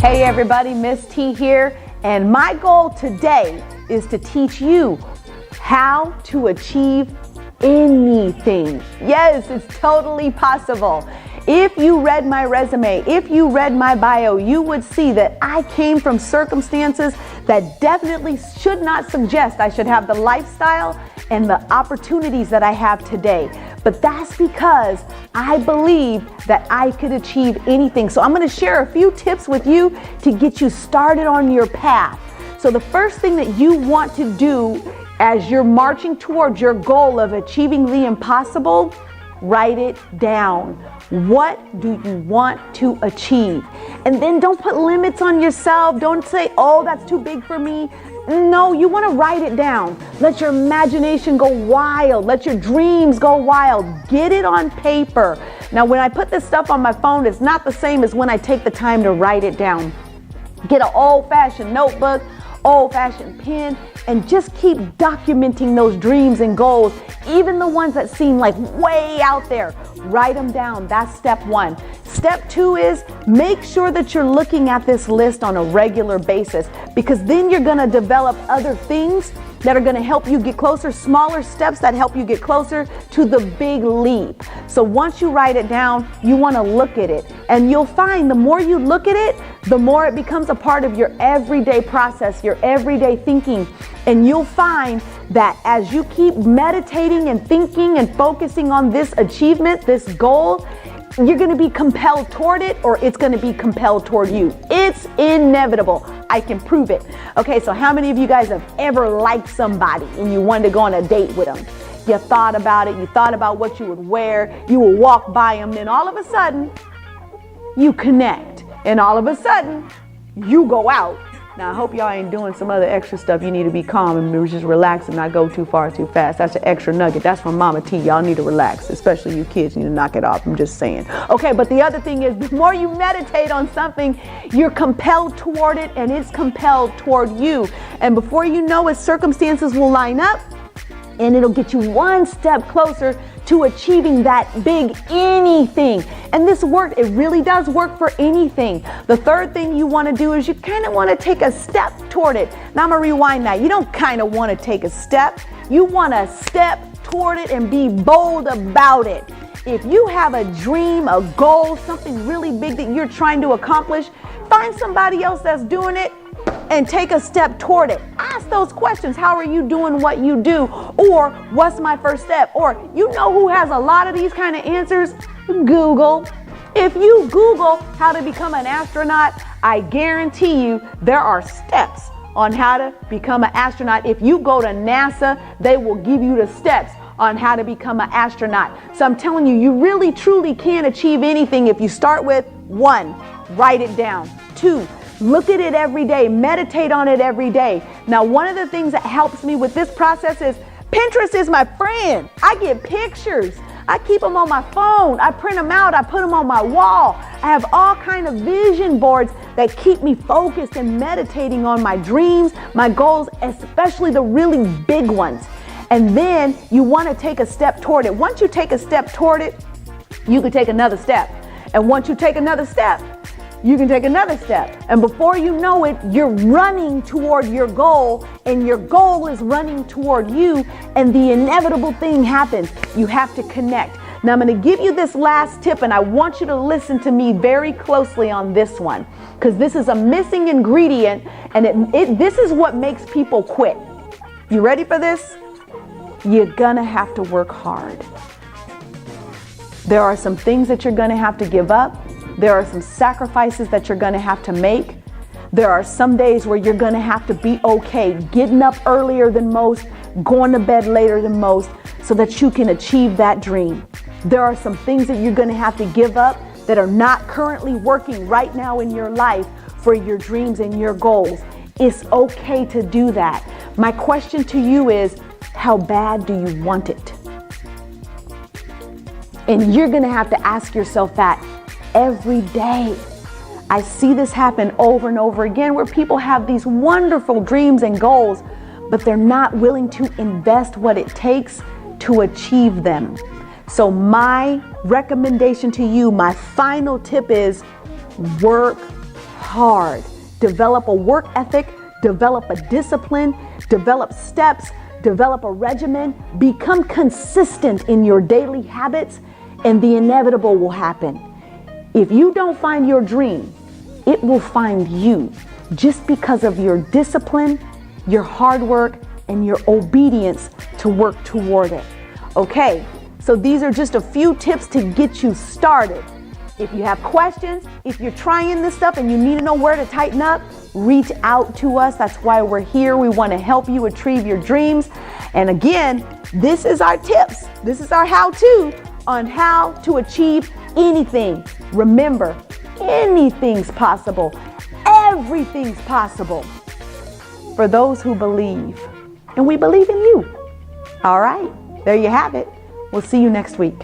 Hey everybody, Miss T here, and my goal today is to teach you how to achieve anything. Yes, it's totally possible. If you read my resume, if you read my bio, you would see that I came from circumstances that definitely should not suggest I should have the lifestyle and the opportunities that I have today. But that's because I believe that I could achieve anything. So I'm going to share a few tips with you to get you started on your path. So the first thing that you want to do as you're marching towards your goal of achieving the impossible, write it down. What do you want to achieve? And then don't put limits on yourself. Don't say, oh, that's too big for me. No, you want to write it down. Let your imagination go wild. Let your dreams go wild. Get it on paper. Now, when I put this stuff on my phone, it's not the same as when I take the time to write it down. Get an old-fashioned notebook, old-fashioned pen, and just keep documenting those dreams and goals, even the ones that seem like way out there. Write them down. That's step one. Step two is make sure that you're looking at this list on a regular basis, because then you're going to develop other things that are going to help you get closer, smaller steps that help you get closer to the big leap. So once you write it down, you want to look at it, and you'll find the more you look at it, the more it becomes a part of your everyday process, your everyday thinking. And you'll find that as you keep meditating and thinking and focusing on this achievement, this goal, you're going to be compelled toward it, or it's going to be compelled toward you. It's inevitable. I can prove it. Okay, so how many of you guys have ever liked somebody and you wanted to go on a date with them? You thought about it. You thought about what you would wear. You would walk by them. Then all of a sudden, you connect. And all of a sudden, you go out. Now, I hope y'all ain't doing some other extra stuff. You need to be calm and just relax and not go too far too fast. That's an extra nugget. That's from Mama T. Y'all need to relax, especially you kids need to knock it off. I'm just saying. Okay, but the other thing is, the more you meditate on something, you're compelled toward it, and it's compelled toward you. And before you know it, circumstances will line up, and it'll get you one step closer to achieving that big anything. And this works. It really does work for anything. The third thing you want to do is you kind of want to take a step toward it. Now I'm going to rewind that. You don't kind of want to take a step. You want to step toward it and be bold about it. If you have a dream, a goal, something really big that you're trying to accomplish, find somebody else that's doing it and take a step toward it. Ask those questions. How are you doing what you do? Or what's my first step? Or you know who has a lot of these kind of answers? Google. If you Google how to become an astronaut, I guarantee you there are steps on how to become an astronaut. If you go to NASA, they will give you the steps on how to become an astronaut. So I'm telling you, you really truly can achieve anything if you start with 1, write it down. 2, look at it every day. Meditate on it every day. Now, one of the things that helps me with this process is Pinterest is my friend. I get pictures. I keep them on my phone. I print them out. I put them on my wall. I have all kind of vision boards that keep me focused and meditating on my dreams, my goals, especially the really big ones. And then you want to take a step toward it. Once you take a step toward it, you can take another step. And once you take another step, you can take another step. And before you know it, you're running toward your goal, and your goal is running toward you, and the inevitable thing happens. You have to connect. Now, I'm going to give you this last tip, and I want you to listen to me very closely on this one, because this is a missing ingredient, and this is what makes people quit. You ready for this? You're going to have to work hard. There are some things that you're going to have to give up. There are some sacrifices that you're going to have to make. There are some days where you're going to have to be okay getting up earlier than most, going to bed later than most, so that you can achieve that dream. There are some things that you're going to have to give up that are not currently working right now in your life for your dreams and your goals. It's okay to do that. My question to you is, how bad do you want it? And you're going to have to ask yourself that every day. I see this happen over and over again, where people have these wonderful dreams and goals, but they're not willing to invest what it takes to achieve them. So my recommendation to you, my final tip is work hard. Develop a work ethic, develop a discipline, develop steps, develop a regimen, become consistent in your daily habits, and the inevitable will happen. If you don't find your dream, it will find you just because of your discipline, your hard work, and your obedience to work toward it. Okay, so these are just a few tips to get you started. If you have questions, if you're trying this stuff and you need to know where to tighten up, reach out to us. That's why we're here. We want to help you achieve your dreams. And again, this is our tips. This is our how-to on how to achieve anything. Remember, anything's possible. Everything's possible for those who believe. And we believe in you. All right, there you have it. We'll see you next week.